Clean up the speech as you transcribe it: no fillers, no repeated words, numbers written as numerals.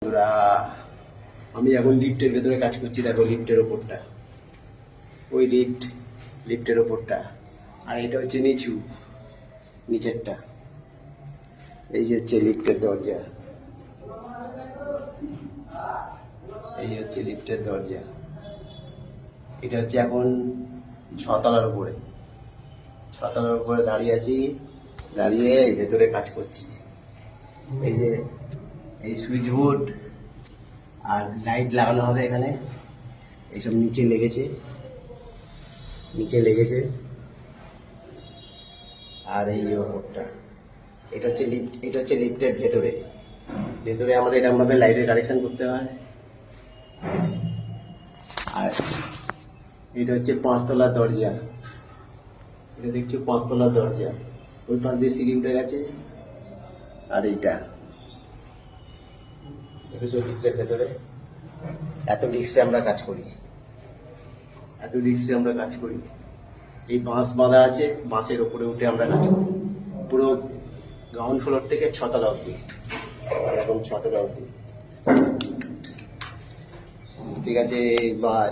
বন্ধুরা, আমি এখন লিফটের ভেতরে কাজ করছি। দেখো লিফটের ওপরটা, ওই লিফটের ওপরটা, আর এটা হচ্ছে নিচেরটা। এই যে হচ্ছে লিফটের দরজা, এই হচ্ছে লিফটের দরজা। এটা হচ্ছে এখন ছতলার উপরে দাঁড়িয়ে আছি, দাঁড়িয়ে ভেতরে কাজ করছি। এই যে এই সুইচ বোর্ড আর লাইট লাগানো হবে এখানে, এইসব নিচে লেগেছে। আর এই ওপরটা, এটা হচ্ছে লিফটের ভেতরে আমাদের এরকমভাবে লাইটের কানেকশন করতে হয়। আর এটা হচ্ছে 5 তলার দরজা, এটা দেখছো 5 তলার দরজা, ওই পাশ দিয়ে সিঁড়ি উঠে গেছে। আর এইটা দেখেছো লিফটের ভেতরে এত রিক্সে আমরা কাজ করি। এই বাঁশ বাঁধা আছে, বাঁশের ওপরে উঠে আমরা কাজ করি, পুরো গ্রাউন্ড ফ্লোর থেকে 6 তলা অবধি, এরকম 6 তলা অবধি। ঠিক আছে, বাই।